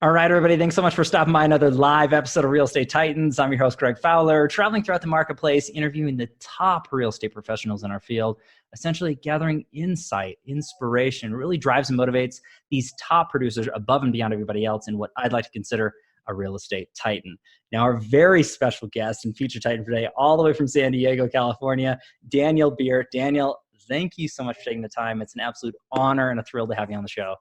All right, everybody. Thanks so much for stopping by another live episode of Real Estate Titans. I'm your host, Greg Fowler, traveling throughout the marketplace, interviewing the top real estate professionals in our field, essentially gathering insight, inspiration, really drives and motivates these top producers above and beyond everybody else in what I'd like to consider a real estate titan. Now, our very special guest and feature titan today, all the way from San Diego, California, Daniel Beer. Daniel, thank you so much for taking the time. It's an absolute honor and a thrill to have you on the show.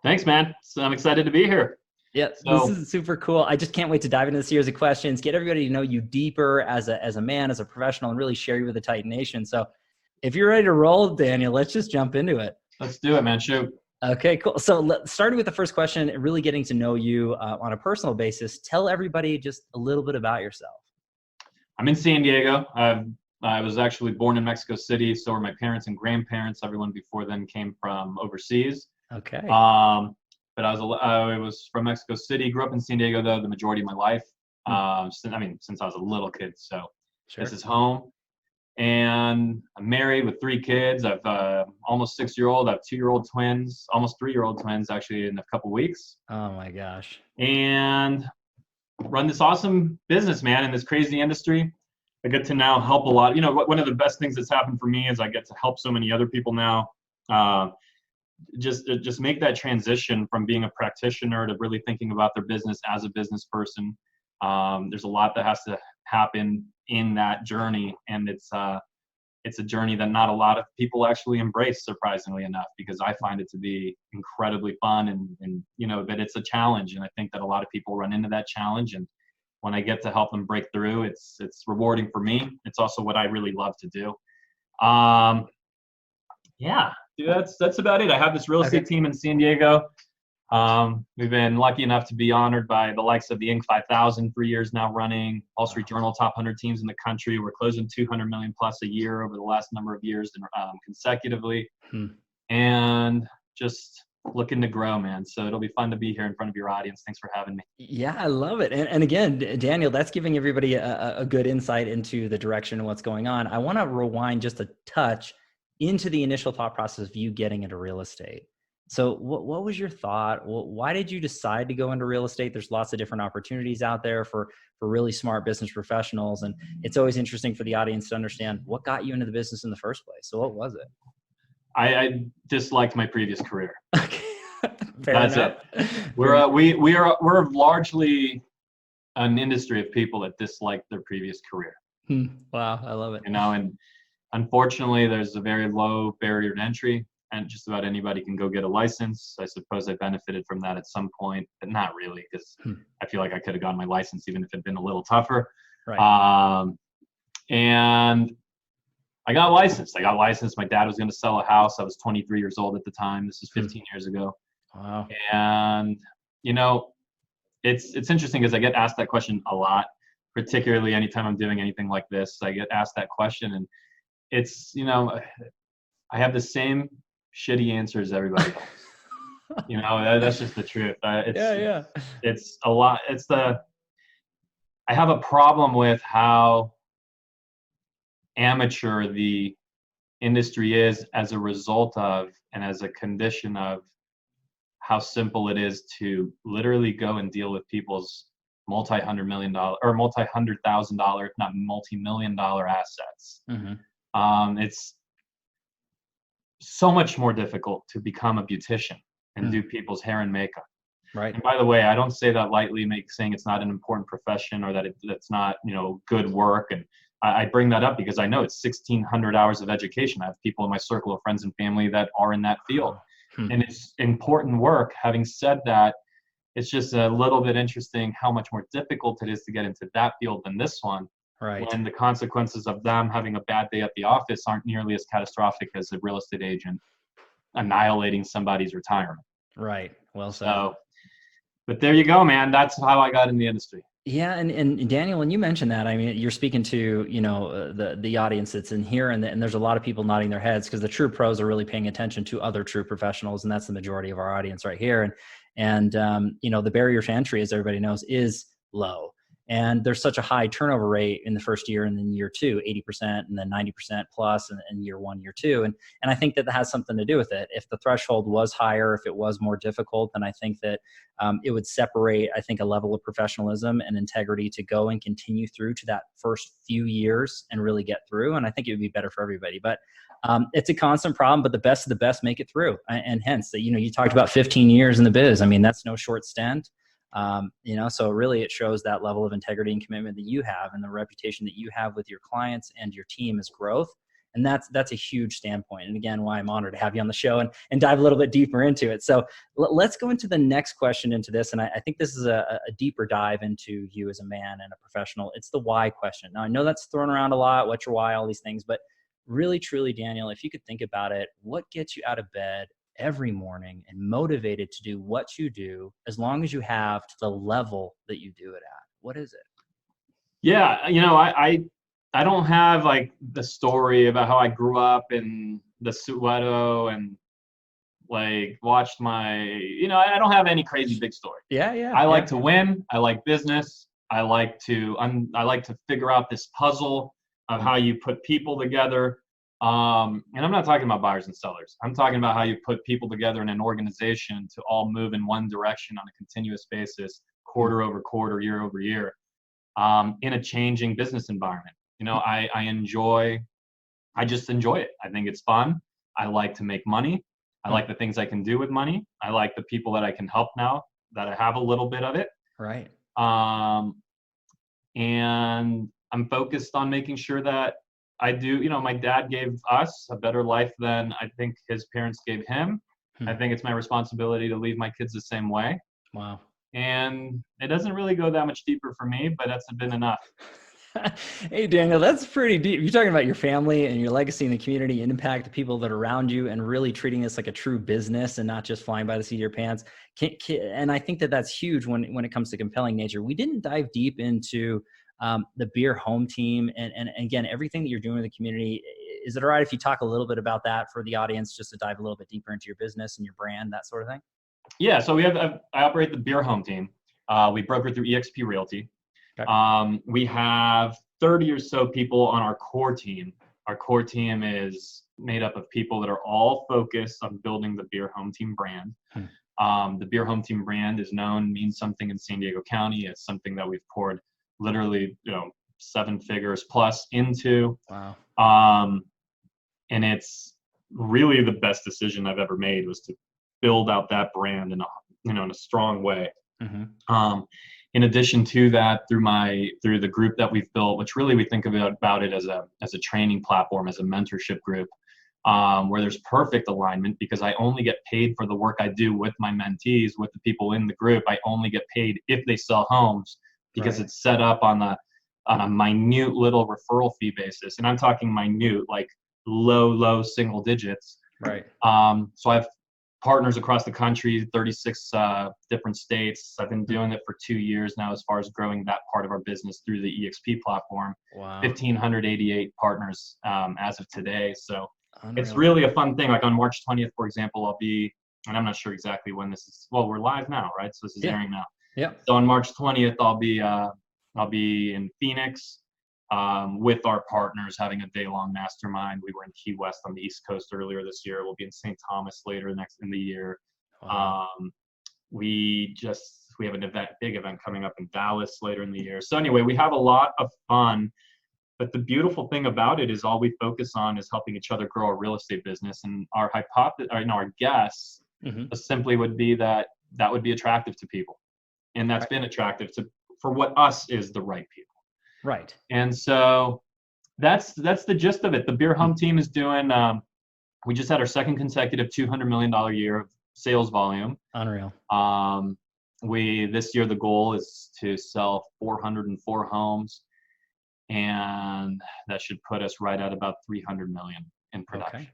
Thanks, man. So I'm excited to be here. Yeah, this is super cool. I just can't wait to dive into the series of questions, get everybody to know you deeper as a man, as a professional, and really share you with the Titan Nation. So if you're ready to roll, Daniel, let's just jump into it. Let's do it, man. Shoot. Okay, cool. So starting with the first question, really getting to know you on a personal basis, tell everybody just a little bit about yourself. I'm in San Diego. I was actually born in Mexico City. So were my parents and grandparents. Everyone before then came from overseas. Okay. But I was from Mexico City, grew up in San Diego, though, the majority of my life, since I was a little kid. So This is home. And I'm married with 3 kids. I've almost 6-year-old. I have 2-year-old twins, almost 3-year-old twins, actually, in a couple weeks. Oh, my gosh. And run this awesome business, man, in this crazy industry. I get to now help a lot. You know, one of the best things that's happened for me is I get to help so many other people now. Just make that transition from being a practitioner to really thinking about their business as a business person. There's a lot that has to happen in that journey, and it's a journey that not a lot of people actually embrace, surprisingly enough, because I find it to be incredibly fun and you know, but it's a challenge, and I think that a lot of people run into that challenge, and when I get to help them break through, it's rewarding for me. It's also what I really love to do. Yeah, that's about it. I have this real estate team in San Diego. We've been lucky enough to be honored by the likes of the Inc. 5000, 3 years now running, Wall Street Journal top 100 teams in the country. We're closing 200 million plus a year over the last number of years consecutively, and just looking to grow, man. So it'll be fun to be here in front of your audience. Thanks for having me. Yeah, I love it. And again, Daniel, that's giving everybody a good insight into the direction of what's going on. I want to rewind just a touch into the initial thought process of you getting into real estate. So what was your thought? Why did you decide to go into real estate? There's lots of different opportunities out there for really smart business professionals. And it's always interesting for the audience to understand what got you into the business in the first place. So what was it? I disliked my previous career. Okay. That's enough. it. We're largely an industry of people that dislike their previous career. Wow. I love it. You know, and unfortunately there's a very low barrier to entry, and just about anybody can go get a license. I suppose I benefited from that at some point, but not really, because I feel like I could have gotten my license even if it had been a little tougher. Right. And I got licensed. My dad was going to sell a house. I was 23 years old at the time. This is 15 years ago. Wow. And, you know, it's interesting because I get asked that question a lot, particularly anytime I'm doing anything like this. I get asked that question, and it's, you know, I have the same shitty answers as everybody else. You know, that's just the truth. It's a lot. I have a problem with how amateur the industry is as a result of, and as a condition of, how simple it is to literally go and deal with people's multi-$100,000 or multi-$100,000, if not multi-million-dollar assets. It's so much more difficult to become a beautician and do people's hair and makeup. Right. And by the way, I don't say that lightly, saying it's not an important profession or that it's not, you know, good work. And I bring that up because I know it's 1,600 hours of education. I have people in my circle of friends and family that are in that field. And it's important work. Having said that, it's just a little bit interesting how much more difficult it is to get into that field than this one. Right. When the consequences of them having a bad day at the office aren't nearly as catastrophic as a real estate agent annihilating somebody's retirement. Right. Well said. So, but there you go, man. That's how I got in the industry. Yeah. And Daniel, when you mentioned that, I mean, you're speaking to, you know, the audience that's in here, and there's a lot of people nodding their heads because the true pros are really paying attention to other true professionals. And that's the majority of our audience right here. And you know, the barrier to entry, as everybody knows, is low. And there's such a high turnover rate in the first year, and then year two, 80%, and then 90% plus in year one, year two. And I think that has something to do with it. If the threshold was higher, if it was more difficult, then I think that it would separate, I think, a level of professionalism and integrity to go and continue through to that first few years and really get through. And I think it would be better for everybody. But it's a constant problem, but the best of the best make it through. And hence that, you talked about 15 years in the biz. I mean, that's no short stint. So really it shows that level of integrity and commitment that you have and the reputation that you have with your clients and your team as growth. And that's a huge standpoint. And again, why I'm honored to have you on the show and dive a little bit deeper into it. So let's go into the next question into this. And I think this is a deeper dive into you as a man and a professional. It's the why question. Now I know that's thrown around a lot, what's your why, all these things, but really, truly, Daniel, if you could think about it, what gets you out of bed every morning and motivated to do what you do as long as you have to the level that you do it at? What is it? Yeah, I don't have like the story about how I grew up in the Soweto and like watched I don't have any crazy big story. Yeah. I like to win. I like business. I like to figure out this puzzle of how you put people together. And I'm not talking about buyers and sellers. I'm talking about how you put people together in an organization to all move in one direction on a continuous basis, quarter over quarter, year over year, in a changing business environment. I just enjoy it. I think it's fun. I like to make money. I like the things I can do with money. I like the people that I can help now that I have a little bit of it. Right. And I'm focused on making sure that I do, my dad gave us a better life than I think his parents gave him. I think it's my responsibility to leave my kids the same way. Wow. And it doesn't really go that much deeper for me, but that's been enough. Hey, Daniel, that's pretty deep. You're talking about your family and your legacy in the community and impact the people that are around you and really treating this like a true business and not just flying by the seat of your pants. And I think that that's huge when it comes to compelling nature. We didn't dive deep into the Beer Home Team and again, everything that you're doing in the community. Is it all right if you talk a little bit about that for the audience, just to dive a little bit deeper into your business and your brand, that sort of thing? Yeah. So I operate the Beer Home Team. We broker through eXp Realty. Okay. We have 30 or so people on our core team. Our core team is made up of people that are all focused on building the Beer Home Team brand. The Beer Home Team brand means something in San Diego County. It's something that we've poured literally, 7 figures plus into. Wow. And it's really the best decision I've ever made was to build out that brand in a strong way. Mm-hmm. In addition to that, through the group that we've built, which really we think about it as a training platform, as a mentorship group, where there's perfect alignment because I only get paid for the work I do with my mentees, with the people in the group. I only get paid if they sell homes because It's set up on a minute little referral fee basis. And I'm talking minute, like low single digits. Right. So I have partners across the country, 36 different states. I've been doing it for 2 years now as far as growing that part of our business through the eXp platform. Wow. 1,588 partners as of today. So Unreal. It's really a fun thing. Like on March 20th, for example, I'll be, and I'm not sure exactly when this is, well, we're live now, right? So this is airing now. Yeah. So on March 20th, I'll be in Phoenix with our partners having a day-long mastermind. We were in Key West on the East Coast earlier this year. We'll be in St. Thomas later in the year. Wow. We have an big event coming up in Dallas later in the year. So anyway, we have a lot of fun. But the beautiful thing about it is all we focus on is helping each other grow our real estate business. And our guess simply would be that would be attractive to people. And that's been attractive for what us is the right people. Right. And so that's the gist of it. The Beer Home Team is doing, we just had our second consecutive $200 million year of sales volume. Unreal. This year, the goal is to sell 404 homes. And that should put us right at about 300 million in production.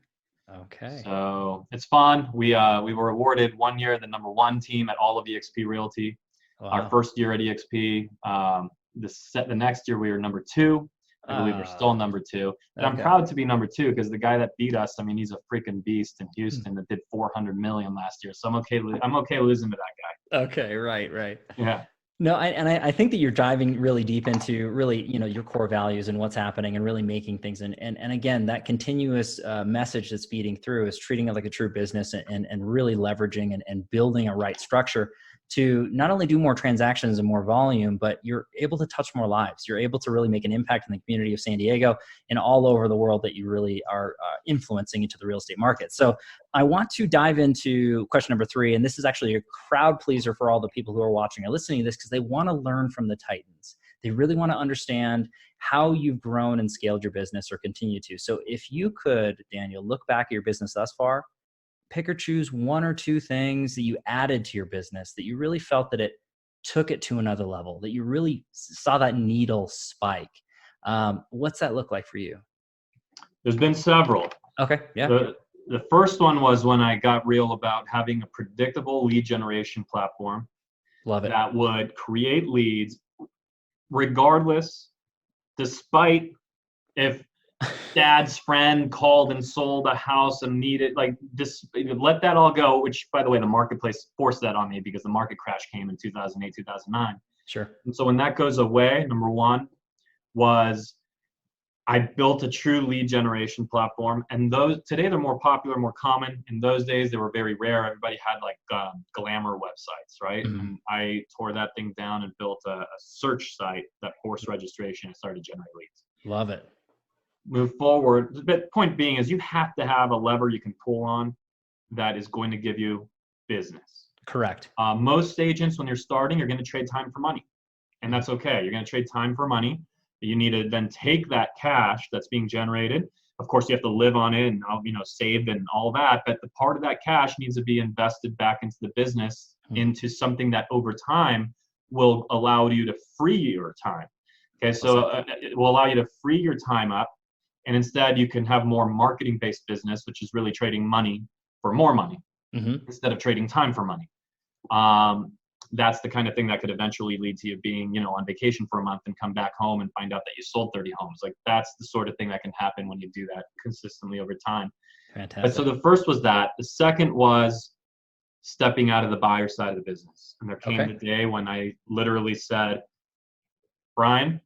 Okay. So it's fun. We were awarded 1 year the number 1 team at all of eXp Realty. Wow. Our first year at eXp. The next year we were number 2. I believe we're still number 2. And I'm proud to be number 2 because the guy that beat us, he's a freaking beast in Houston that did 400 million last year. So I'm okay losing to that guy. Okay. Right. Yeah. No, I think that you're diving really deep into really, your core values and what's happening and really making things. And again, that continuous message that's feeding through is treating it like a true business and really leveraging and building a right structure to not only do more transactions and more volume, but you're able to touch more lives. You're able to really make an impact in the community of San Diego and all over the world that you really are influencing into the real estate market. So I want to dive into question number 3, and this is actually a crowd pleaser for all the people who are watching or listening to this because they want to learn from the Titans. They really want to understand how you've grown and scaled your business or continue to. So if you could, Daniel, look back at your business thus far, pick or choose 1 or 2 things that you added to your business that you really felt that it took it to another level, that you really saw that needle spike. What's that look like for you? There's been several. Okay. Yeah. The first one was when I got real about having a predictable lead generation platform. Love it. That would create leads regardless, despite if dad's friend called and sold a house and needed like this, let that all go, which by the way, the marketplace forced that on me because the market crash came in 2008, 2009. Sure. And so when that goes away, number one was I built a true lead generation platform, and those today they're more popular, more common. In those days, they were very rare. Everybody had like glamour websites, right? Mm-hmm. And I tore that thing down and built a search site that forced registration and started to generate leads. Love it. Move forward. The point being is you have to have a lever you can pull on that is going to give you business. Correct. Most agents, when you're starting, you're going to trade time for money, and that's okay. You're going to trade time for money. You need to then take that cash that's being generated. Of course, you have to live on it and save and all that. But the part of that cash needs to be invested back into the business, into something that over time will allow you to free your time. Okay, so it will allow you to free your time up, and instead you can have more marketing-based business, which is really trading money for more money instead of trading time for money. That's the kind of thing that could eventually lead to you being, on vacation for a month and come back home and find out that you sold 30 homes. Like that's the sort of thing that can happen when you do that consistently over time. Fantastic. But so the first was that. The second was stepping out of the buyer side of the business. And there came the day when I literally said, Brian,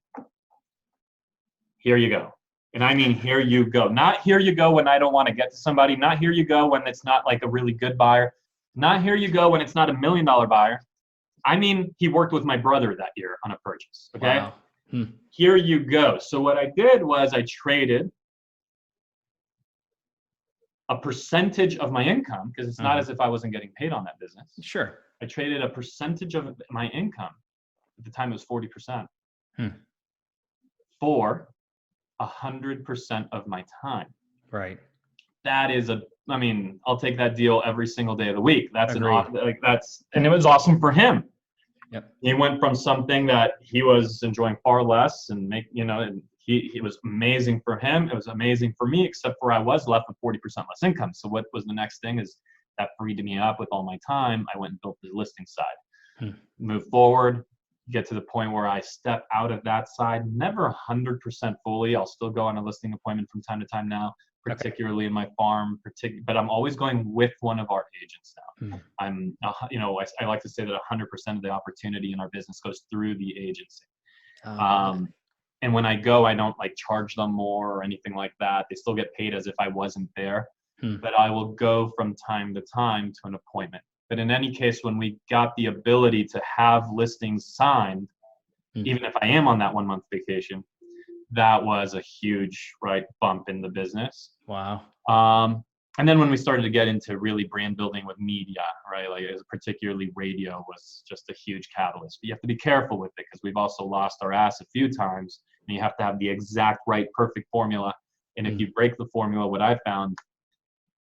here you go. And I mean, here you go. Not here you go when I don't want to get to somebody. Not here you go when it's not like a really good buyer. Not here you go when it's not $1 million buyer. I mean, he worked with my brother that year on a purchase. Okay. Wow. Here you go. So what I did was I traded a percentage of my income, because it's not as if I wasn't getting paid on that business. Sure. I traded a percentage of my income. At the time it was 40%. For 100% of my time. Right. That is I'll take that deal every single day of the week. That's Agreed. And it was awesome for him. Yep. He went from something that he was enjoying far less and it was amazing for him. It was amazing for me, except for I was left with 40% less income. So what was the next thing is that freed me up with all my time. I went and built the listing side. Move forward, get to the point where I step out of that side, never 100% fully. I'll still go on a listing appointment from time to time now, particularly in my farm, but I'm always going with one of our agents now. I like to say that 100% of the opportunity in our business goes through the agency. And when I go, I don't like charge them more or anything like that. They still get paid as if I wasn't there, but I will go from time to time to an appointment. But in any case, when we got the ability to have listings signed, even if I am on that 1 month vacation, that was a huge bump in the business. Wow. And then when we started to get into really brand building with media, particularly radio was just a huge catalyst. But you have to be careful with it because we've also lost our ass a few times, and you have to have the exact right, perfect formula. And if you break the formula, what I found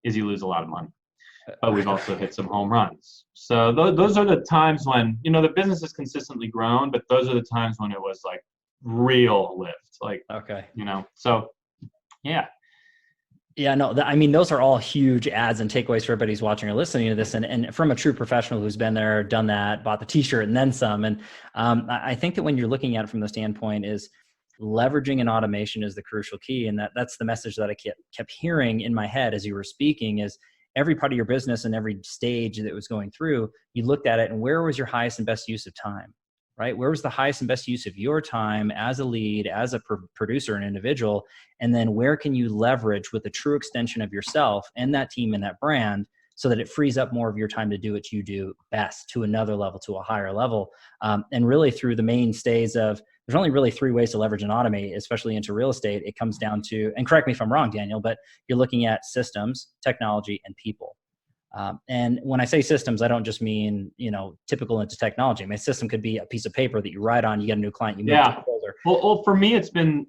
is you lose a lot of money. But we've also hit some home runs. So those are the times when, the business has consistently grown, but those are the times when it was like real lift. So yeah. Yeah, no, those are all huge ads and takeaways for everybody who's watching or listening to this. And from a true professional who's been there, done that, bought the t-shirt and then some. And I think that when you're looking at it from the standpoint is leveraging an automation is the crucial key. And that's the message that I kept hearing in my head as you were speaking is every part of your business and every stage that was going through, you looked at it and where was your highest and best use of time, right? Where was the highest and best use of your time as a lead, as a producer, an individual? And then where can you leverage with a true extension of yourself and that team and that brand, so that it frees up more of your time to do what you do best, to another level, to a higher level. And really through the mainstays of, there's only really 3 ways to leverage and automate, especially into real estate. It comes down to, and correct me if I'm wrong, Daniel, but you're looking at systems, technology, and people. And when I say systems, I don't just mean, typical into technology. I mean, a system could be a piece of paper that you write on, you get a new client, you move to the folder. Well, for me, it's been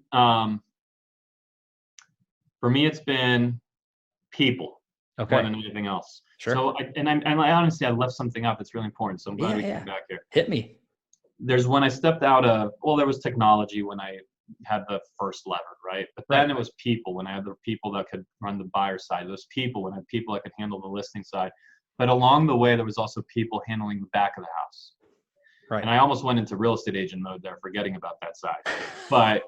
people. Okay. More than anything else. Sure. So, I honestly, I left something out that's really important. So I'm glad we came back here. Hit me. There's when I stepped out of, there was technology when I had the first lever, right? But then it was people, when I had the people that could run the buyer side. There was people when I had people that could handle the listing side. But along the way, there was also people handling the back of the house. Right. And I almost went into real estate agent mode there, forgetting about that side. But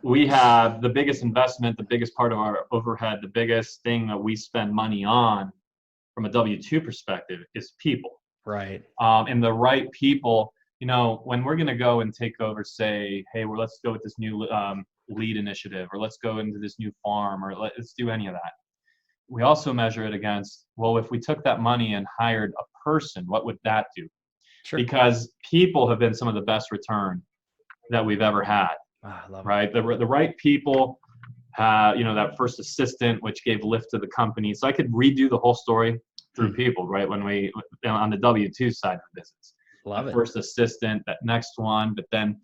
we have the biggest investment, the biggest part of our overhead, the biggest thing that we spend money on from a W-2 perspective is people. Right. And the right people, when we're going to go and take over, say, hey, let's go with this new lead initiative, or let's go into this new farm, or let's do any of that. We also measure it against, if we took that money and hired a person, what would that do? Sure. Because people have been some of the best return that we've ever had. I love right. it. The right people have, that first assistant, which gave lift to the company. So I could redo the whole story through people, right? When we, on the W-2 side of the business, love it. First assistant, that next one, but then,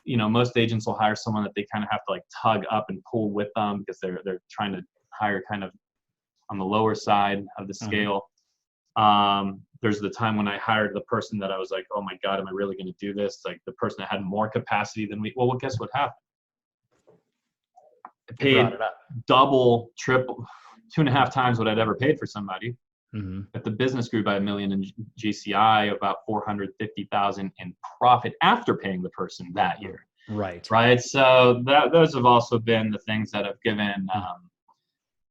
most agents will hire someone that they kind of have to tug up and pull with them because they're trying to hire kind of on the lower side of the scale. There's the time when I hired the person that I was like, oh my God, am I really going to do this? Like the person that had more capacity than me. Well, guess what happened? I paid double, triple, 2.5 times what I'd ever paid for somebody. Mm-hmm. But the business grew by $1 million in GCI, about $450,000 in profit after paying the person that year. Right. Right. So those have also been the things that have given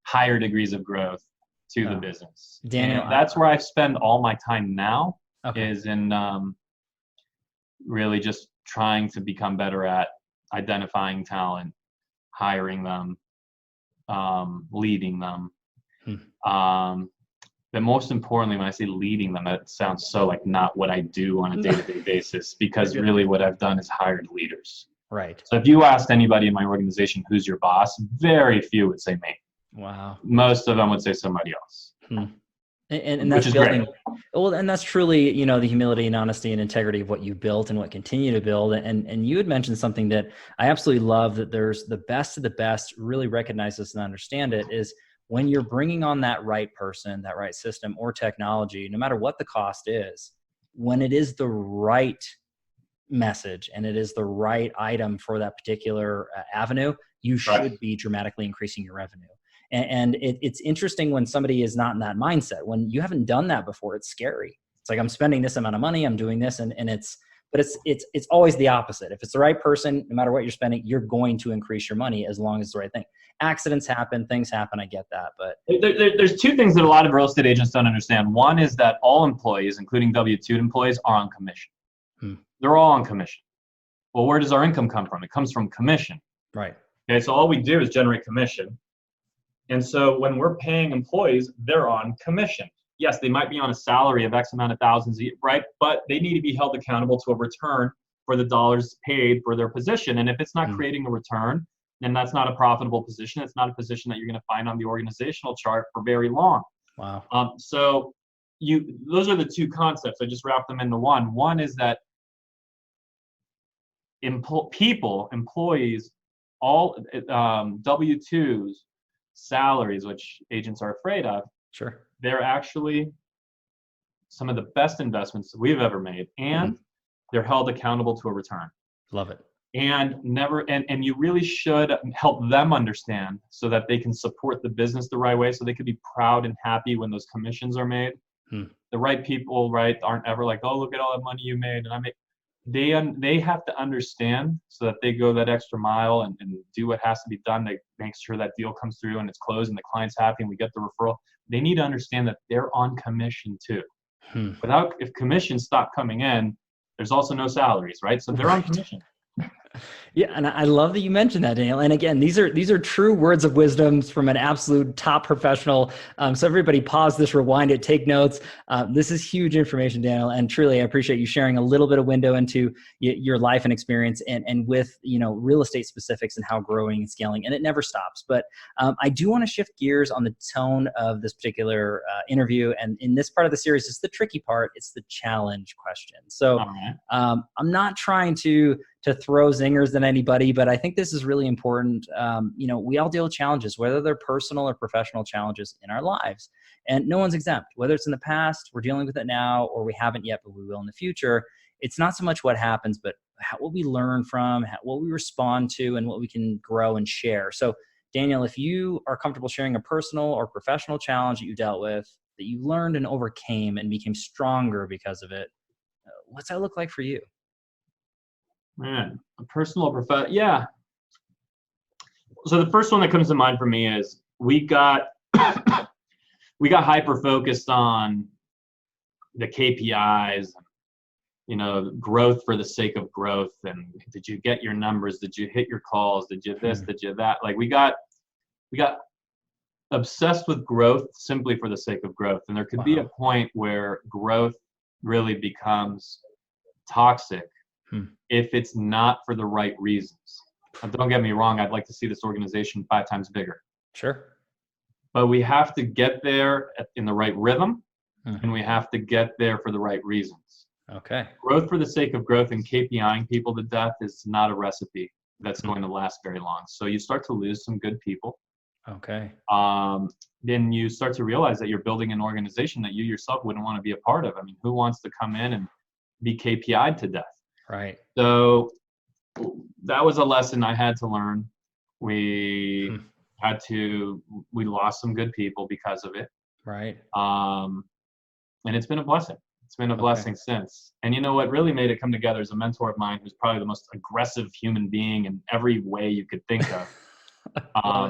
higher degrees of growth to the business. Daniel, and that's where I spend all my time now, is in really just trying to become better at identifying talent, hiring them, leading them. But most importantly, when I say leading them, that sounds so not what I do on a day-to-day basis, because really what I've done is hired leaders. Right. So if you asked anybody in my organization, who's your boss, very few would say me. Wow. Most of them would say somebody else. And that's building. Great. Well, and that's truly, the humility and honesty and integrity of what you built and what continue to build. And you had mentioned something that I absolutely love, that there's the best of the best really recognize this and understand it, is when you're bringing on that right person, that right system or technology, no matter what the cost is, when it is the right message and it is the right item for that particular avenue, you should be dramatically increasing your revenue. And it's interesting when somebody is not in that mindset. When you haven't done that before, it's scary. It's like, I'm spending this amount of money, I'm doing this, and it's always the opposite. If it's the right person, no matter what you're spending, you're going to increase your money as long as it's the right thing. Accidents happen, things happen, I get that. But there's two things that a lot of real estate agents don't understand. One is that all employees, including W-2 employees, are on commission. They're all on commission. Well, where does our income come from? It comes from commission. Right. Okay, so all we do is generate commission. And so when we're paying employees, they're on commission. Yes, they might be on a salary of X amount of thousands, right? But they need to be held accountable to a return for the dollars paid for their position. And if it's not creating a return, then that's not a profitable position. It's not a position that you're going to find on the organizational chart for very long. Wow. So those are the two concepts. I just wrapped them into one. One is that employees, all W-2s, salaries, which agents are afraid of, they're actually some of the best investments we've ever made, and they're held accountable to a return. Love it. And you really should help them understand so that they can support the business the right way, so they could be proud and happy when those commissions are made. The right people, right, aren't ever like, oh, look at all that money you made, and I made. They have to understand so that they go that extra mile and do what has to be done to make sure that deal comes through and it's closed and the client's happy and we get the referral. They need to understand that they're on commission too. If commissions stop coming in, there's also no salaries, right? So they're on commission. Yeah, and I love that you mentioned that, Daniel. And again, these are true words of wisdom from an absolute top professional. So everybody, pause this, rewind it, take notes. This is huge information, Daniel, and truly, I appreciate you sharing a little bit of window into your life and experience, and with real estate specifics and how growing and scaling, and it never stops. But I do want to shift gears on the tone of this particular interview, and in this part of the series, it's the tricky part. It's the challenge question. So I'm not trying to throw zingers at anybody, but I think this is really important. We all deal with challenges, whether they're personal or professional challenges in our lives, and no one's exempt. Whether it's in the past, we're dealing with it now, or we haven't yet, but we will in the future. It's not so much what happens, but what we learn from, what we respond to, and what we can grow and share. So, Daniel, if you are comfortable sharing a personal or professional challenge that you dealt with, that you learned and overcame and became stronger because of it, what's that look like for you? Man, a personal professional. Yeah. So the first one that comes to mind for me is we got hyper focused on the KPIs, growth for the sake of growth. And did you get your numbers? Did you hit your calls? Did you this? Did you that? Like we got obsessed with growth simply for the sake of growth. And there could be a point where growth really becomes toxic if it's not for the right reasons. Now, don't get me wrong, I'd like to see this organization 5 times bigger. Sure. But we have to get there in the right rhythm, and we have to get there for the right reasons. Okay. Growth for the sake of growth and KPIing people to death is not a recipe that's going to last very long. So you start to lose some good people. Okay. Then you start to realize that you're building an organization that you yourself wouldn't want to be a part of. I mean, who wants to come in and be KPI'd to death? Right. So that was a lesson I had to learn. We lost some good people because of it. Right. And it's been a blessing. It's been a blessing since. And you know what really made it come together is a mentor of mine who's probably the most aggressive human being in every way you could think of.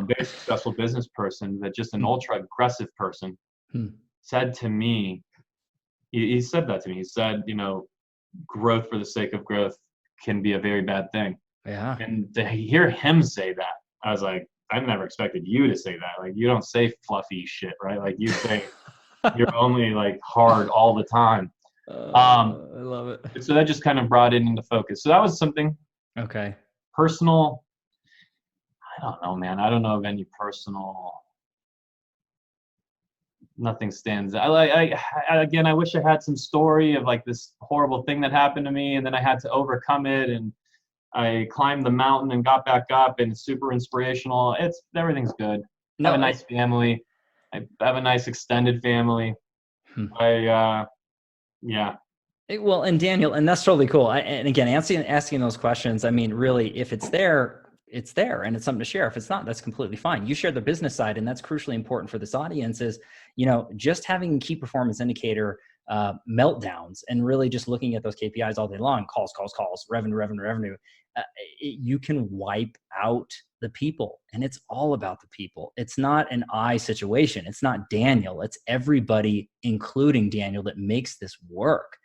Very successful business person, but just an ultra aggressive person, said to me, he said that to me. He said, growth for the sake of growth can be a very bad thing. Yeah. And to hear him say that, I was like, I've never expected you to say that. Like, you don't say fluffy shit, right? Like, you say you're only like hard all the time. I love it. So that just kind of brought it into focus. So that was something. Okay. Personal. I don't know, man. I don't know of any personal. Nothing stands. Again, I wish I had some story of like this horrible thing that happened to me, and then I had to overcome it, and I climbed the mountain and got back up, and it's super inspirational. Everything's good. I have a nice family. I have a nice extended family. Yeah. Well, and Daniel, and that's totally cool. And again, asking those questions, I mean, really, if it's there, it's there and it's something to share. If it's not, that's completely fine. You share the business side, and that's crucially important for this audience is, just having key performance indicator meltdowns and really just looking at those KPIs all day long, calls, revenue, you can wipe out the people, and it's all about the people. It's not an I situation. It's not Daniel. It's everybody, including Daniel, that makes this work.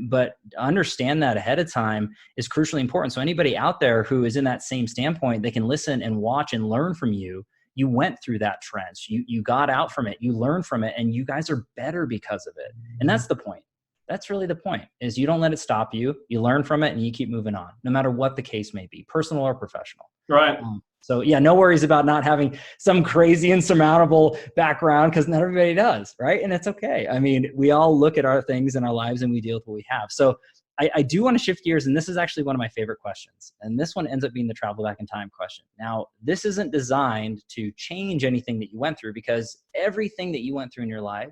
But understand that ahead of time is crucially important. So anybody out there who is in that same standpoint, they can listen and watch and learn from you. You went through that trench. You got out from it. You learned from it, and you guys are better because of it. And that's the point. That's really the point, is you don't let it stop you. You learn from it and you keep moving on, no matter what the case may be, personal or professional. Right. So yeah, no worries about not having some crazy insurmountable background, because not everybody does, right? And it's okay. I mean, we all look at our things in our lives and we deal with what we have. So I do want to shift gears, and this is actually one of my favorite questions. And this one ends up being the travel back in time question. Now, this isn't designed to change anything that you went through, because everything that you went through in your life,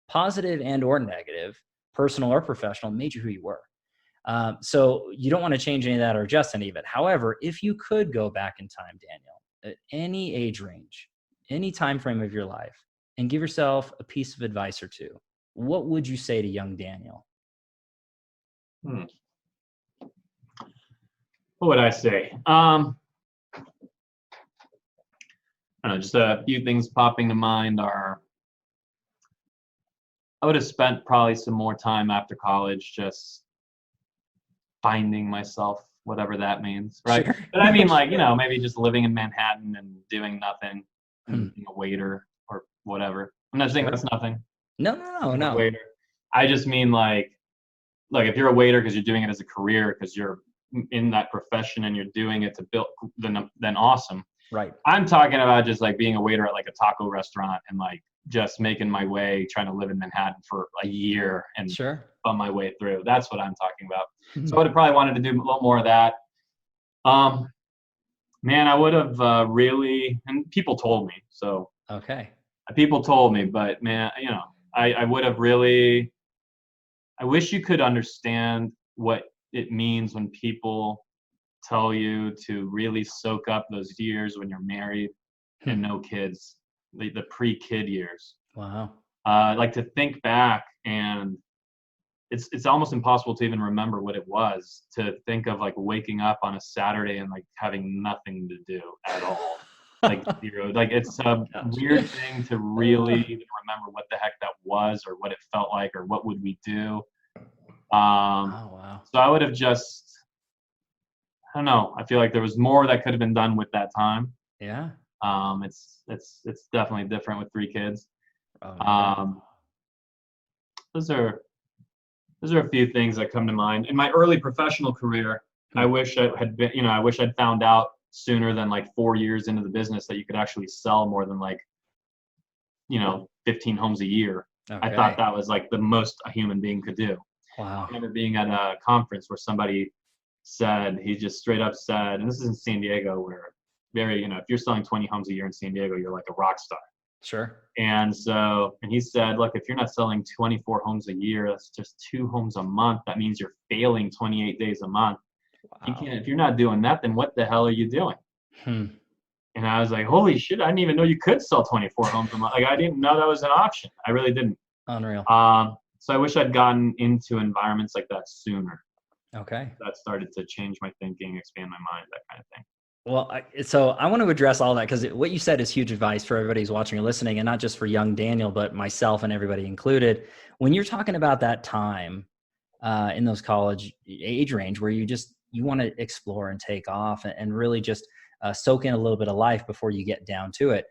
positive and or negative, personal or professional, made you who you were. So you don't want to change any of that or adjust any of it. However, if you could go back in time, Daniel, at any age range, any time frame of your life, and give yourself a piece of advice or two, what would you say to young Daniel? What would I say? I don't know, just a few things popping to mind are, I would have spent probably some more time after college just finding myself, whatever that means, right? Sure. But I mean, like, maybe just living in Manhattan and doing nothing Hmm. and being a waiter or whatever. I'm not saying Sure. that's nothing. No, no, no, Being a no. waiter. I just mean like if you're a waiter because you're doing it as a career because you're in that profession and you're doing it to build, then awesome. Right. I'm talking about just like being a waiter at like a taco restaurant and like just making my way, trying to live in Manhattan for a year and Sure. bum my way through. That's what I'm talking about. Hmm. So I would have probably wanted to do a little more of that. Man, I would have really, and people told me, so Okay. people told me, but man, I would have really, I wish you could understand what it means when people tell you to really soak up those years when you're married and no kids, the pre-kid years. Wow. Like to think back, and it's almost impossible to even remember what it was to think of like waking up on a Saturday and like having nothing to do at all. Like zero. Like it's a weird thing to really even remember what the heck that was or what it felt like or what would we do. Oh, wow. So I would have just, I don't know. I feel like there was more that could have been done with that time. Yeah. It's definitely different with 3 kids. Oh, yeah. Those are a few things that come to mind. In my early professional career, I wish I had been, I wish I'd found out sooner than like 4 years into the business that you could actually sell more than like, 15 homes a year. Okay. I thought that was like the most a human being could do. Wow. I remember being at a conference where somebody said, he just straight up said, and this is in San Diego where if you're selling 20 homes a year in San Diego, you're like a rock star. Sure. And he said, look, if you're not selling 24 homes a year, that's just 2 homes a month. That means you're failing 28 days a month. Wow. If you're not doing that, then what the hell are you doing? Hmm. And I was like, holy shit, I didn't even know you could sell 24 homes a month. Like, I didn't know that was an option. I really didn't. Unreal. So I wish I'd gotten into environments like that sooner. Okay. That started to change my thinking, expand my mind, that kind of thing. Well, so I want to address all that because what you said is huge advice for everybody who's watching or listening, and not just for young Daniel, but myself and everybody included. When you're talking about that time in those college age range where you want to explore and take off and really just soak in a little bit of life before you get down to it,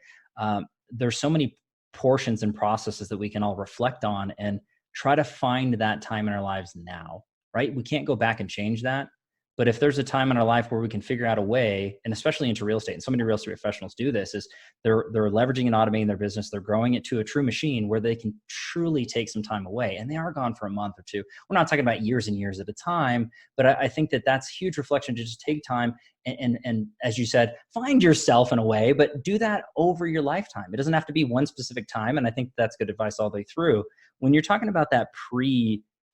there's so many portions and processes that we can all reflect on and try to find that time in our lives now, right? We can't go back and change that. But if there's a time in our life where we can figure out a way, and especially into real estate, and so many real estate professionals do this, is they're leveraging and automating their business. They're growing it to a true machine where they can truly take some time away. And they are gone for a month or two. We're not talking about years and years at a time, but I think that that's huge reflection to just take time and as you said, find yourself in a way, but do that over your lifetime. It doesn't have to be one specific time. And I think that's good advice all the way through. When you're talking about that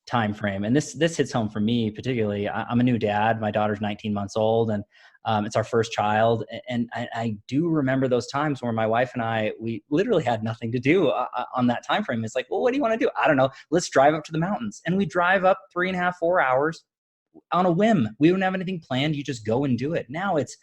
time frame, and this hits home for me particularly. I'm a new dad. My daughter's 19 months old, and it's our first child. And I do remember those times where my wife and we literally had nothing to do on that time frame. It's like, well, what do you want to do? I don't know. Let's drive up to the mountains, and we drive up 3.5, 4 hours on a whim. We don't have anything planned. You just go and do it. Now it's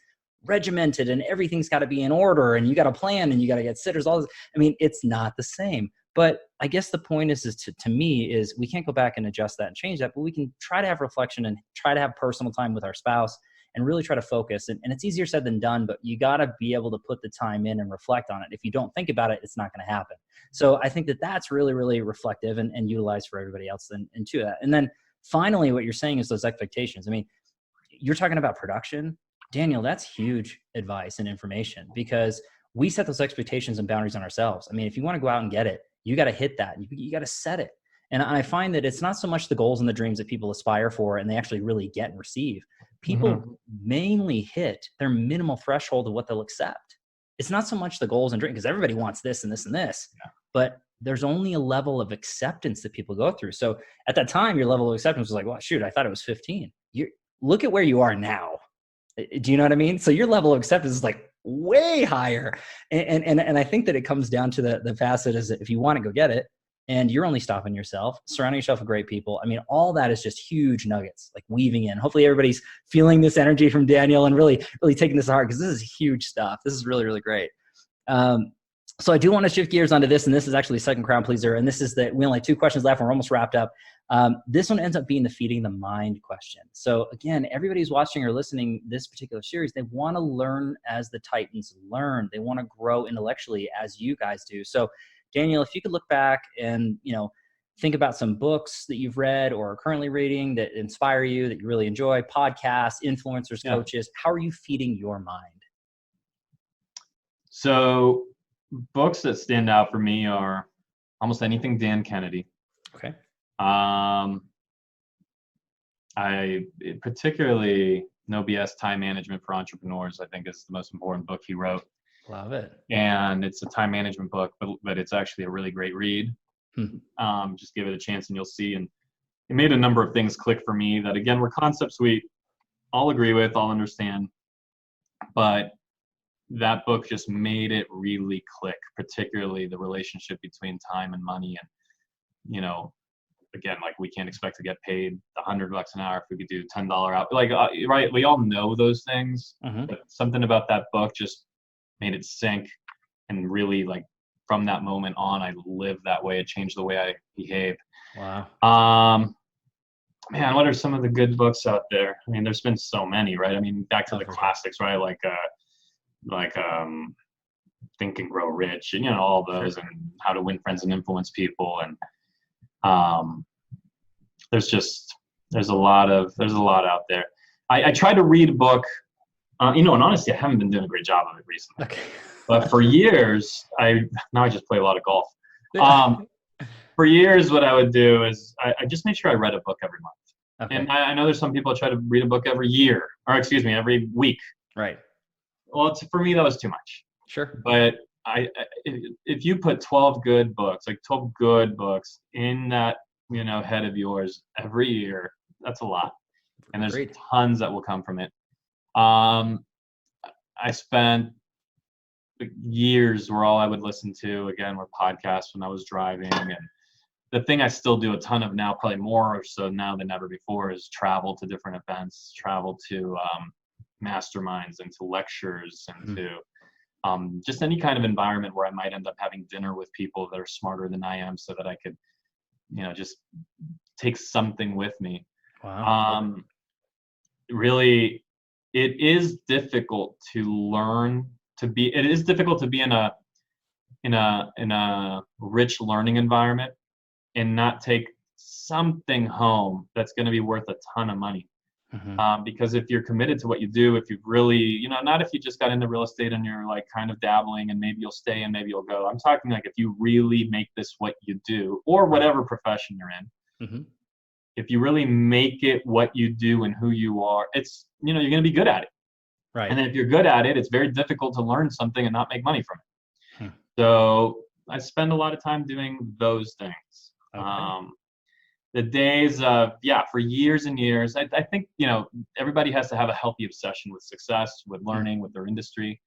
regimented, and everything's got to be in order, and you got to plan, and you got to get sitters. All this. I mean, it's not the same. But I guess the point is to me is we can't go back and adjust that and change that, but we can try to have reflection and try to have personal time with our spouse and really try to focus. And it's easier said than done, but you got to be able to put the time in and reflect on it. If you don't think about it, it's not going to happen. So I think that that's really, really reflective and utilized for everybody else into that. And then finally, what you're saying is those expectations. I mean, you're talking about production. Daniel, that's huge advice and information because we set those expectations and boundaries on ourselves. I mean, if you want to go out and get it, you got to hit that. You got to set it. And I find that it's not so much the goals and the dreams that people aspire for and they actually really get and receive. People mainly hit their minimal threshold of what they'll accept. It's not so much the goals and dreams because everybody wants this and this and this, but there's only a level of acceptance that people go through. So at that time, your level of acceptance was like, well, shoot, I thought it was 15. Look at where you are now. Do you know what I mean? So your level of acceptance is like way higher. And I think that it comes down to the facet is that if you want to go get it and you're only stopping yourself, surrounding yourself with great people. I mean, all that is just huge nuggets, like weaving in. Hopefully everybody's feeling this energy from Daniel and really, really taking this to heart because this is huge stuff. This is really, really great. So I do want to shift gears onto this, and this is actually second crowd pleaser. And this is we only have 2 questions left. We're almost wrapped up. This one ends up being the feeding the mind question. So again, everybody who's watching or listening this particular series, they want to learn as the Titans learn. They want to grow intellectually as you guys do. So Daniel, if you could look back and, think about some books that you've read or are currently reading that inspire you, that you really enjoy, podcasts, influencers, coaches, how are you feeding your mind? So books that stand out for me are almost anything Dan Kennedy. Okay. I particularly No BS Time Management for Entrepreneurs, I think is the most important book he wrote. Love it. And it's a time management book, but it's actually a really great read. Just give it a chance and you'll see. And it made a number of things click for me that, again, were concepts we all agree with, all understand. But that book just made it really click, particularly the relationship between time and money. And, again, like, we can't expect to get paid $100 an hour if we could do $10 out. Like, right, we all know those things, but something about that book just made it sink, and really, like, from that moment on, I lived that way. It changed the way I behave. Wow. Man, what are some of the good books out there? I mean, there's been so many, right? I mean, back to the classics, right? Like Think and Grow Rich, and all those, and How to Win Friends and Influence People, and there's a lot out there. I tried to read a book, and honestly, I haven't been doing a great job of it recently. Okay. But for years, I just play a lot of golf. For years, what I would do is I just made sure I read a book every month. Okay. And I know there's some people that try to read a book every week. Right. Well, for me, that was too much. Sure. But if you put 12 good books in that, head of yours every year, that's a lot. And there's tons that will come from it. I spent years where all I would listen to, again, were podcasts when I was driving. And the thing I still do a ton of now, probably more or so now than ever before, is travel to different events, travel to masterminds and to lectures and to just any kind of environment where I might end up having dinner with people that are smarter than I am, so that I could, just take something with me. Wow. Really, it is difficult to learn to be. It is difficult to be in a rich learning environment and not take something home that's going to be worth a ton of money. Because if you're committed to what you do, if you've really, not if you just got into real estate and you're like kind of dabbling and maybe you'll stay and maybe you'll go. I'm talking like if you really make this what you do, or whatever profession you're in, if you really make it what you do and who you are, it's, you're going to be good at it. Right. And then if you're good at it, it's very difficult to learn something and not make money from it. So I spend a lot of time doing those things. Okay. The days of, for years and years, I think, everybody has to have a healthy obsession with success, with learning, with their industry.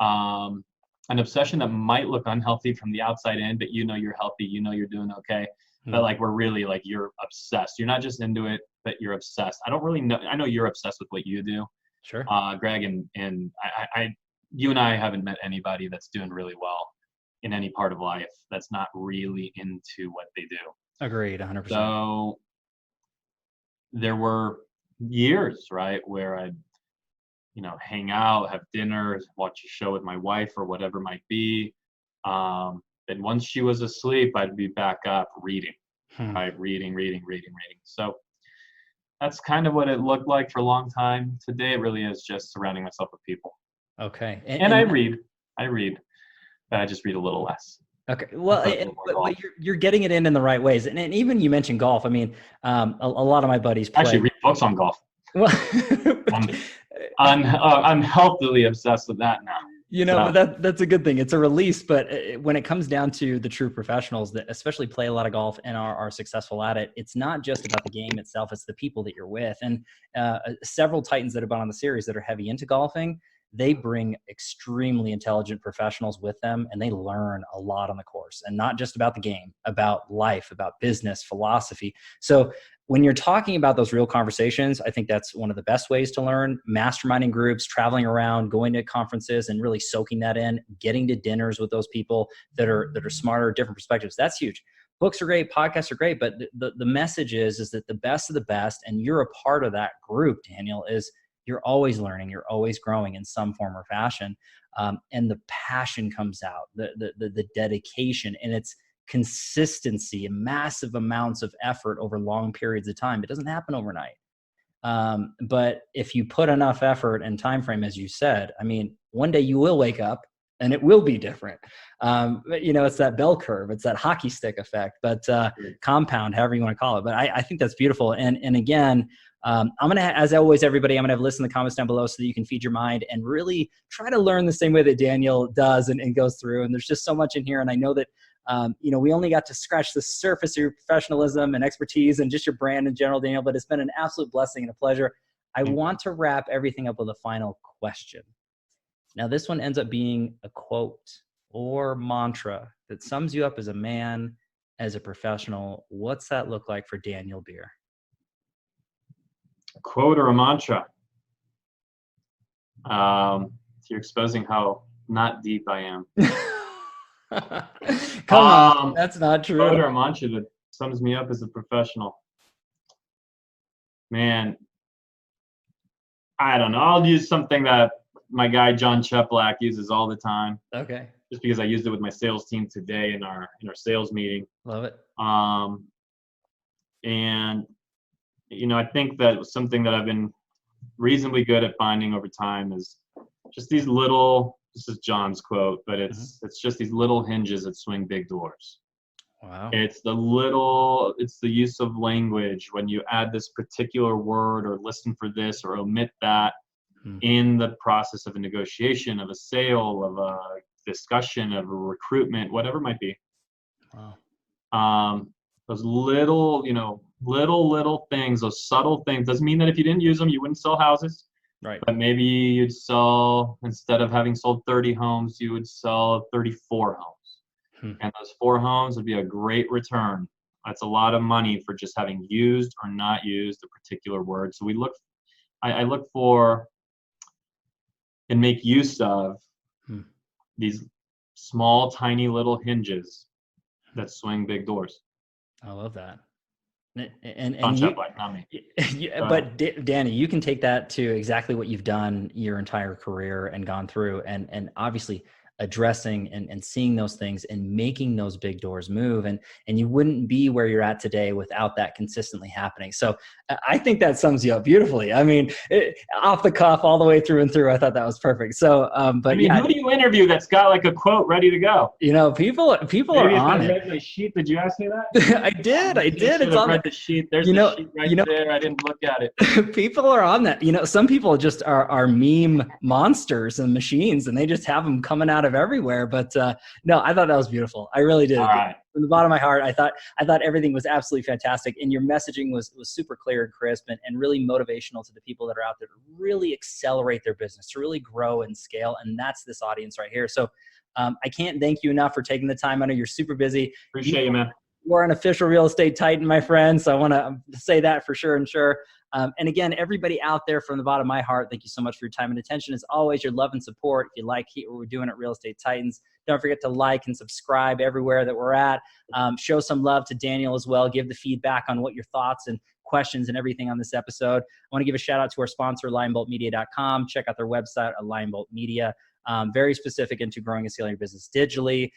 An obsession that might look unhealthy from the outside in, but you're healthy, you're doing okay. But like, we're really like, you're obsessed. You're not just into it, but you're obsessed. I don't really know. I know you're obsessed with what you do. Sure. Greg, and you and I haven't met anybody that's doing really well in any part of life that's not really into what they do. Agreed, 100%. So there were years, right, where I'd, hang out, have dinner, watch a show with my wife or whatever it might be. And once she was asleep, I'd be back up reading, right? Reading. So that's kind of what it looked like for a long time. Today, it really is just surrounding myself with people. Okay. And I read, but I just read a little less. Okay. Well, but you're getting it in the right ways. And even you mentioned golf. I mean, a lot of my buddies play. Actually read books on golf. Well, I'm healthily obsessed with that now. But that's a good thing. It's a release. But when it comes down to the true professionals that especially play a lot of golf and are successful at it, it's not just about the game itself. It's the people that you're with. And several Titans that have been on the series that are heavy into golfing, they bring extremely intelligent professionals with them, and they learn a lot on the course, and not just about the game, about life, about business, philosophy. So when you're talking about those real conversations, I think that's one of the best ways to learn. Masterminding groups, traveling around, going to conferences and really soaking that in, getting to dinners with those people that are smarter, different perspectives. That's huge. books are great, podcasts are great, but the message is that the best of the best, and you're a part of that group, Daniel, is you're always learning, you're always growing in some form or fashion. And the passion comes out, the dedication, and it's consistency and massive amounts of effort over long periods of time. It doesn't happen overnight. But if you put enough effort and time frame, as you said, I mean, one day you will wake up and it will be different. But, it's that bell curve, it's that hockey stick effect, but compound, however you want to call it. But I think that's beautiful. And again, I'm going to, as always, everybody, I'm going to have a list in the comments down below so that you can feed your mind and really try to learn the same way that Daniel does and goes through. And there's just so much in here. And I know that, we only got to scratch the surface of your professionalism and expertise and just your brand in general, Daniel, but it's been an absolute blessing and a pleasure. I want to wrap everything up with a final question. Now, this one ends up being a quote or mantra that sums you up as a man, as a professional. What's that look like for Daniel Beer? A quote or a mantra? You're exposing how not deep I am. Come on, that's not true. Quote or a mantra that sums me up as a professional. Man, I don't know. I'll use something that my guy John Cheplack uses all the time. Okay. Just because I used it with my sales team today in our sales meeting. Love it. And I think that something that I've been reasonably good at finding over time is just these little. This is John's quote, but it's just these little hinges that swing big doors. Wow. It's the use of language when you add this particular word or listen for this or omit that in the process of a negotiation, of a sale, of a discussion, of a recruitment, whatever it might be. Wow. Those little things, those subtle things, doesn't mean that if you didn't use them, you wouldn't sell houses. Right. But maybe you'd sell, instead of having sold 30 homes, you would sell 34 homes. And those 4 homes would be a great return. That's a lot of money for just having used or not used a particular word. So I look for and make use of these small, tiny little hinges that swing big doors. I love that. And not me. But Danny, you can take that to exactly what you've done your entire career and gone through, and obviously addressing and seeing those things and making those big doors move. And you wouldn't be where you're at today without that consistently happening. So I think that sums you up beautifully. I mean, off the cuff all the way through and through. I thought that was perfect. So, but who do you interview that's got like a quote ready to go? People are on it. Read my sheet. Did you ask me that? I did. It's on the sheet. There's the sheet right there. I didn't look at it. People are on that. Some people just are meme monsters and machines, and they just have them coming out of everywhere. But no, I thought that was beautiful. I really did. All right. From the bottom of my heart, I thought everything was absolutely fantastic, and your messaging was super clear and crisp and really motivational to the people that are out there to really accelerate their business, to really grow and scale. And that's this audience right here. So I can't thank you enough for taking the time. I know you're super busy. Appreciate you, man. You're an official real estate titan, my friend. So I want to say that for sure and sure. And again, everybody out there, from the bottom of my heart, thank you so much for your time and attention. As always, your love and support. If you like what we're doing at Real Estate Titans, don't forget to like and subscribe everywhere that we're at. Show some love to Daniel as well. Give the feedback on what your thoughts and questions and everything on this episode. I want to give a shout out to our sponsor, lionboltmedia.com. Check out their website at Lion Bolt Media. Very specific into growing and scaling your business digitally.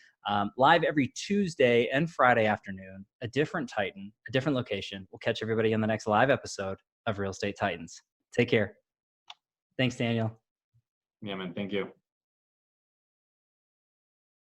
Live every Tuesday and Friday afternoon, a different Titan, a different location. We'll catch everybody in the next live episode of Real Estate Titans. Take care. Thanks, Daniel. Yeah, man. Thank you.